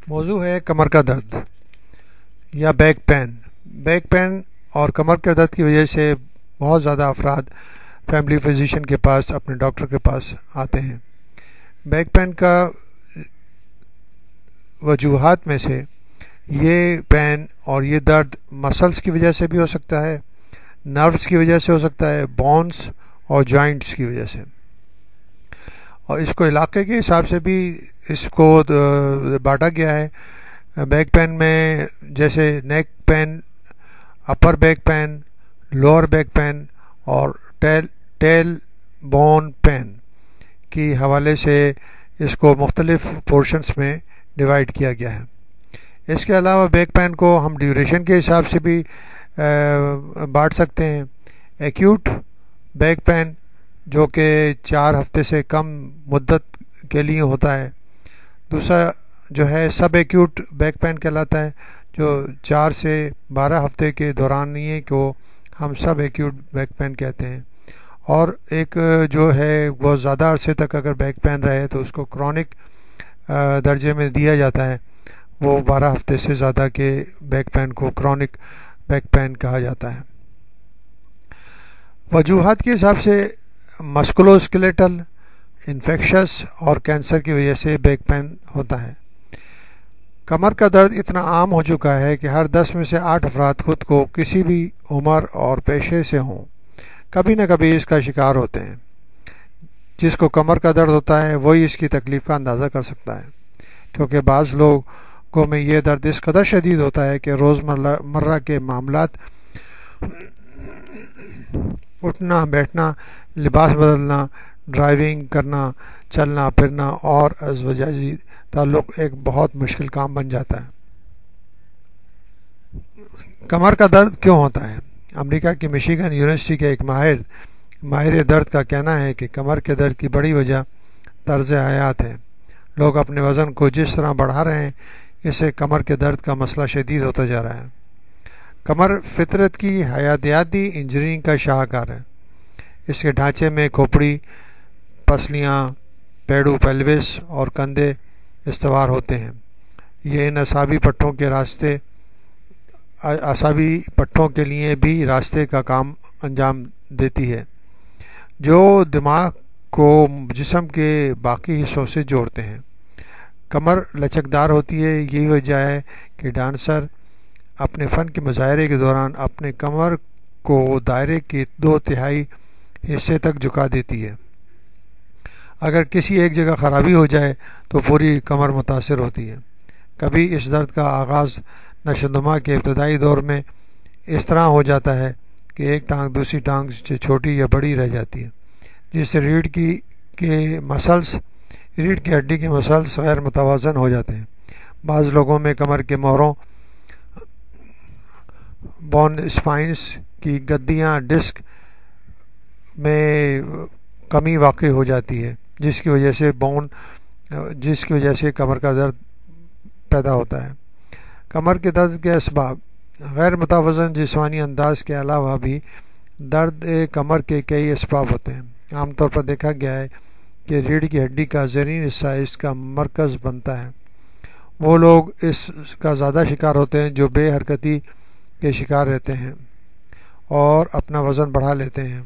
موضوع ہے کمر کا درد یا بیک پین۔ بیک پین اور کمر کے درد کی وجہ سے بہت زیادہ افراد فیملی فزیشین کے پاس، اپنے ڈاکٹر کے پاس آتے ہیں۔ بیک پین کا وجوہات میں سے یہ پین اور یہ درد مسلس کی وجہ سے بھی ہو سکتا ہے، نروز کی وجہ سے ہو سکتا ہے، بونز اور جوائنٹس کی وجہ سے، اور اس کو علاقے کے حساب سے بھی اس کو بانٹا گیا ہے۔ بیک پین میں جیسے neck pain, upper back pain, lower back pain اور ٹیل بون پین کی حوالے سے اس کو مختلف پورشنز میں ڈیوائیڈ کیا گیا ہے۔ اس کے علاوہ بیک پین کو ہم ڈیوریشن کے حساب سے بھی بانٹ سکتے ہیں۔ ایکیوٹ بیک پین جو کہ 4 ہفتے سے کم مدت کے لیے ہوتا ہے، دوسرا جو ہے سب ایکیوٹ بیک پین کہلاتا ہے، جو 4 سے 12 ہفتے کے دورانیے کو ہم سب ایکیوٹ بیک پین کہتے ہیں، اور ایک جو ہے بہت زیادہ عرصے تک اگر بیک پین رہے تو اس کو کرونک درجے میں دیا جاتا ہے۔ وہ 12 ہفتے سے زیادہ کے بیک پین کو کرونک بیک پین کہا جاتا ہے۔ وجوہات کے حساب سے مسکولو اسکیلیٹل، انفیکشس اور کینسر کی وجہ سے بیک پین ہوتا ہے۔ کمر کا درد اتنا عام ہو چکا ہے کہ ہر 10 میں سے 8 افراد خود کو کسی بھی عمر اور پیشے سے ہوں کبھی نہ کبھی اس کا شکار ہوتے ہیں۔ جس کو کمر کا درد ہوتا ہے وہی اس کی تکلیف کا اندازہ کر سکتا ہے، کیونکہ بعض لوگوں میں یہ درد اس قدر شدید ہوتا ہے کہ روزمرہ کے معاملات، اٹھنا بیٹھنا، لباس بدلنا، ڈرائیونگ کرنا، چلنا پھرنا اور ازواجی تعلق ایک بہت مشکل کام بن جاتا ہے۔ کمر کا درد کیوں ہوتا ہے؟ امریکہ کی مشیگن یونیورسٹی کے ایک ماہر درد کا کہنا ہے کہ کمر کے درد کی بڑی وجہ طرز حیات ہے۔ لوگ اپنے وزن کو جس طرح بڑھا رہے ہیں، اس سے کمر کے درد کا مسئلہ شدید ہوتا جا رہا ہے۔ کمر فطرت کی حیاتیاتی انجینئرنگ کا شاہکار ہے۔ اس کے ڈھانچے میں کھوپڑی، پسلیاں، پیڈو پیلوس اور کندھے استوار ہوتے ہیں۔ یہ ان اعصابی پٹھوں کے لیے بھی راستے کا کام انجام دیتی ہے، جو دماغ کو جسم کے باقی حصوں سے جوڑتے ہیں۔ کمر لچکدار ہوتی ہے، یہی وجہ ہے کہ ڈانسر اپنے فن کے مظاہرے کے دوران اپنے کمر کو دائرے کے 2/3 حصے تک جھکا دیتی ہے۔ اگر کسی ایک جگہ خرابی ہو جائے تو پوری کمر متاثر ہوتی ہے۔ کبھی اس درد کا آغاز نشو و نما کے ابتدائی دور میں اس طرح ہو جاتا ہے کہ ایک ٹانگ دوسری ٹانگ سے چھوٹی یا بڑی رہ جاتی ہے، جس سے ریڑھ کی ہڈی کے مسلس غیر متوازن ہو جاتے ہیں۔ بعض لوگوں میں کمر کے موڑوں، بون اسپائنز کی گدیاں، ڈسک میں کمی واقع ہو جاتی ہے، جس کی وجہ سے کمر کا درد پیدا ہوتا ہے۔ کمر کے درد کے اسباب: غیر متوازن جسمانی انداز کے علاوہ بھی درد کمر کے کئی اسباب ہوتے ہیں۔ عام طور پر دیکھا گیا ہے کہ ریڑھ کی ہڈی کا زیرین حصہ اس کا مرکز بنتا ہے۔ وہ لوگ اس کا زیادہ شکار ہوتے ہیں جو بے حرکتی کے شکار رہتے ہیں اور اپنا وزن بڑھا لیتے ہیں۔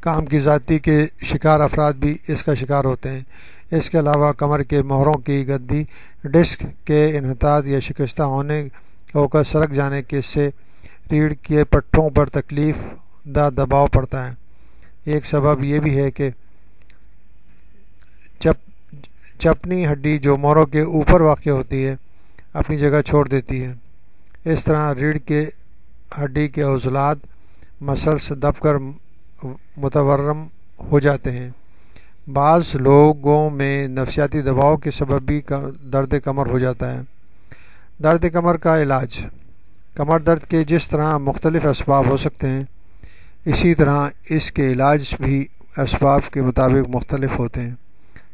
کام کی زیادتی کے شکار افراد بھی اس کا شکار ہوتے ہیں۔ اس کے علاوہ کمر کے موڑوں کی گدی، ڈسک کے انحطاط یا شکستہ ہو کر سرک جانے سے ریڑھ کے پٹھوں پر تکلیف دہ دباؤ پڑتا ہے۔ ایک سبب یہ بھی ہے کہ چپنی ہڈی جو موڑوں کے اوپر واقع ہوتی ہے اپنی جگہ چھوڑ دیتی ہے۔ اس طرح ریڑھ کے ہڈی کے عضلات مسلس دب کر متورم ہو جاتے ہیں۔ بعض لوگوں میں نفسیاتی دباؤ کے سبب بھی درد کمر ہو جاتا ہے۔ درد کمر کا علاج: کمر درد کے جس طرح مختلف اسباب ہو سکتے ہیں، اسی طرح اس کے علاج بھی اسباب کے مطابق مختلف ہوتے ہیں۔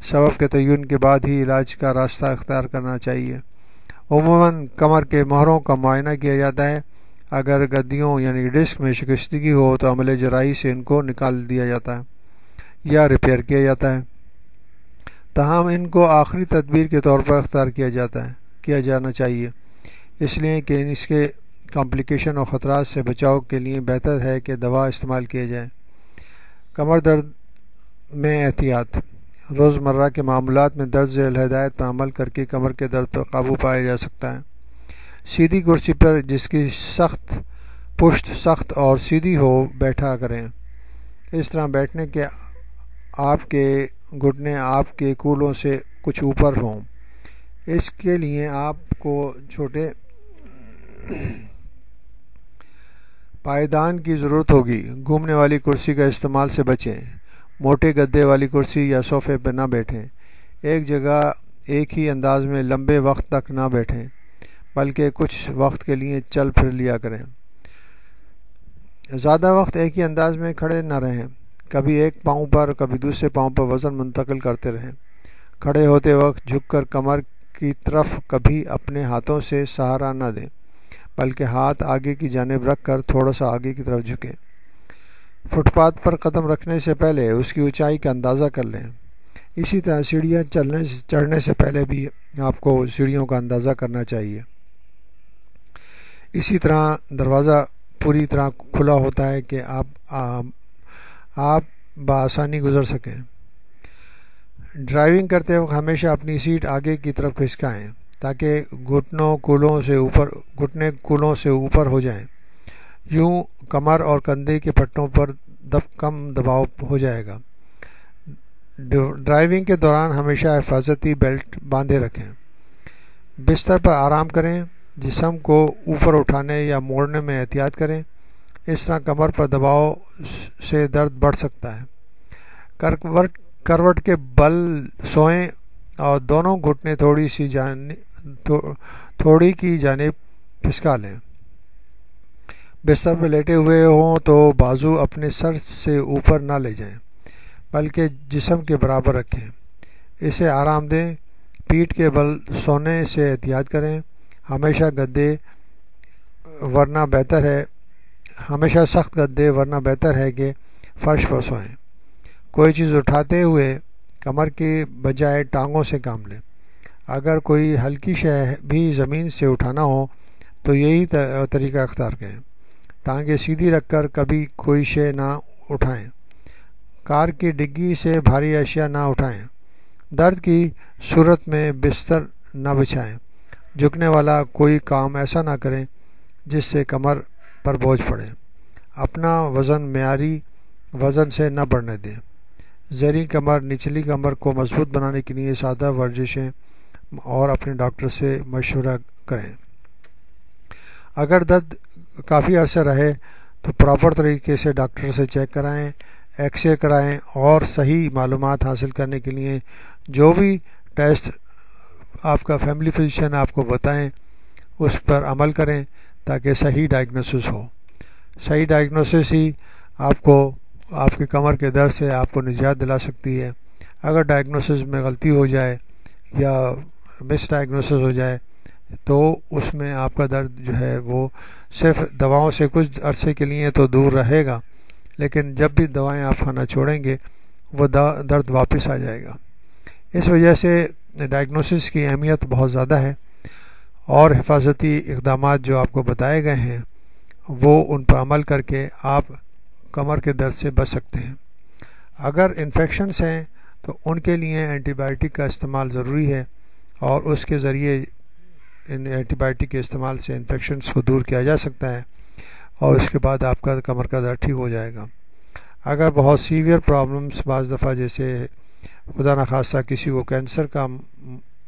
سبب کے تعین کے بعد ہی علاج کا راستہ اختیار کرنا چاہیے۔ عموماً کمر کے موڑوں کا معائنہ کیا جاتا ہے۔ اگر گدیوں یعنی ڈسک میں شکستگی ہو تو عمل جراحی سے ان کو نکال دیا جاتا ہے یا ریپیئر کیا جاتا ہے۔ تاہم ان کو آخری تدبیر کے طور پر اختیار کیا جانا چاہیے، اس لیے کہ اس کے کمپلیکیشن اور خطرات سے بچاؤ کے لیے بہتر ہے کہ دوا استعمال کیے جائیں۔ کمر درد میں احتیاط۔ روزمرہ کے معاملات میں درج ذیل ہدایت پر عمل کر کے کمر کے درد پر قابو پایا جا سکتا ہے۔ سیدھی کرسی پر جس کی پشت سخت اور سیدھی ہو بیٹھا کریں۔ اس طرح بیٹھنے کے آپ کے گھٹنے آپ کے کولوں سے کچھ اوپر ہوں۔ اس کے لیے آپ کو چھوٹے پائیدان کی ضرورت ہوگی۔ گھومنے والی کرسی کا استعمال سے بچیں۔ موٹے گدے والی کرسی یا صوفے پر نہ بیٹھیں۔ ایک جگہ ایک ہی انداز میں لمبے وقت تک نہ بیٹھیں، بلکہ کچھ وقت کے لیے چل پھر لیا کریں۔ زیادہ وقت ایک ہی انداز میں کھڑے نہ رہیں۔ کبھی ایک پاؤں پر کبھی دوسرے پاؤں پر وزن منتقل کرتے رہیں۔ کھڑے ہوتے وقت جھک کر کمر کی طرف کبھی اپنے ہاتھوں سے سہارا نہ دیں، بلکہ ہاتھ آگے کی جانب رکھ کر تھوڑا سا آگے کی طرف جھکیں۔ فٹ پاتھ پر قدم رکھنے سے پہلے اس کی اونچائی کا اندازہ کر لیں۔ اسی طرح سیڑھیاں چڑھنے سے پہلے بھی آپ کو سیڑھیوں کا اندازہ کرنا چاہیے۔ اسی طرح دروازہ پوری طرح کھلا ہوتا ہے کہ آپ بآسانی گزر سکیں۔ ڈرائیونگ کرتے وقت ہمیشہ اپنی سیٹ آگے کی طرف کھسکائیں تاکہ گھٹنے کولوں سے اوپر ہو جائیں۔ یوں کمر اور کندھے کے پٹوں پر کم دباؤ ہو جائے گا۔ ڈرائیونگ کے دوران ہمیشہ حفاظتی بیلٹ باندھے رکھیں۔ بستر پر آرام کریں۔ جسم کو اوپر اٹھانے یا موڑنے میں احتیاط کریں، اس طرح کمر پر دباؤ سے درد بڑھ سکتا ہے۔ کروٹ کے بل سوئیں اور دونوں گھٹنے تھوڑی کی جانب کھسکا لیں۔ بستر پر لیٹے ہوئے ہوں تو بازو اپنے سر سے اوپر نہ لے جائیں، بلکہ جسم کے برابر رکھیں۔ اسے آرام دیں۔ پیٹھ کے بل سونے سے احتیاط کریں۔ ہمیشہ سخت گدے ورنہ بہتر ہے کہ فرش پر سوئیں۔ کوئی چیز اٹھاتے ہوئے کمر کے بجائے ٹانگوں سے کام لیں۔ اگر کوئی ہلکی شے بھی زمین سے اٹھانا ہو تو یہی طریقہ اختیار کریں۔ ٹانگیں سیدھی رکھ کر کبھی کوئی شے نہ اٹھائیں۔ کار کی ڈگی سے بھاری اشیاء نہ اٹھائیں۔ درد کی صورت میں بستر نہ بچھائیں۔ جھکنے والا کوئی کام ایسا نہ کریں جس سے کمر پر بوجھ پڑے۔ اپنا وزن معیاری وزن سے نہ بڑھنے دیں۔ زیریں کمر نچلی کمر کو مضبوط بنانے کے لیے سادہ ورزشیں اور اپنے ڈاکٹر سے مشورہ کریں۔ اگر درد کافی عرصہ رہے تو پراپر طریقے سے ڈاکٹر سے چیک کرائیں، ایکس رے کرائیں اور صحیح معلومات حاصل کرنے کے لیے جو بھی ٹیسٹ آپ کا فیملی فزیشین آپ کو بتائیں اس پر عمل کریں تاکہ صحیح ڈائگنوسس ہو۔ صحیح ڈائگنوسس ہی آپ کو آپ کے کمر کے درد سے آپ کو نجات دلا سکتی ہے۔ اگر ڈائگنوسس میں غلطی ہو جائے یا مس ڈائگنوسس ہو جائے تو اس میں آپ کا درد جو ہے وہ صرف دواؤں سے کچھ عرصے کے لیے تو دور رہے گا، لیکن جب بھی دوائیں آپ کھانا چھوڑیں گے وہ درد واپس آ جائے گا۔ اس وجہ سے ڈائگنوسس کی اہمیت بہت زیادہ ہے اور حفاظتی اقدامات جو آپ کو بتائے گئے ہیں وہ ان پر عمل کر کے آپ کمر کے درد سے بچ سکتے ہیں۔ اگر انفیکشنز ہیں تو ان کے لیے اینٹی بائیوٹک کا استعمال ضروری ہے اور اس کے ذریعے ان اینٹی بائیوٹک کے استعمال سے انفیکشنز کو دور کیا جا سکتا ہے اور اس کے بعد آپ کا کمر کا درد ٹھیک ہو جائے گا۔ اگر بہت سیویئر پرابلمز بعض دفعہ جیسے خدا نخواستہ کسی کو کینسر کا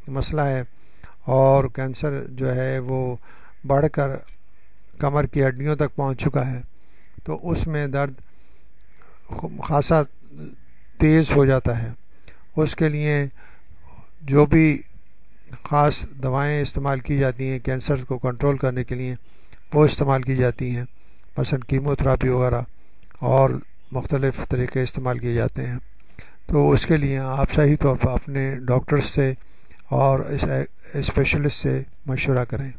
مسئلہ ہے اور کینسر جو ہے وہ بڑھ کر کمر کی ہڈیوں تک پہنچ چکا ہے تو اس میں درد خاصا تیز ہو جاتا ہے۔ اس کے لیے جو بھی خاص دوائیں استعمال کی جاتی ہیں کینسر کو کنٹرول کرنے کے لیے وہ استعمال کی جاتی ہیں، مثلا کیمو تھراپی وغیرہ اور مختلف طریقے استعمال کیے جاتے ہیں۔ تو اس کے لیے آپ صحیح طور پر اپنے ڈاکٹر سے اور اسپیشلسٹ سے مشورہ کریں۔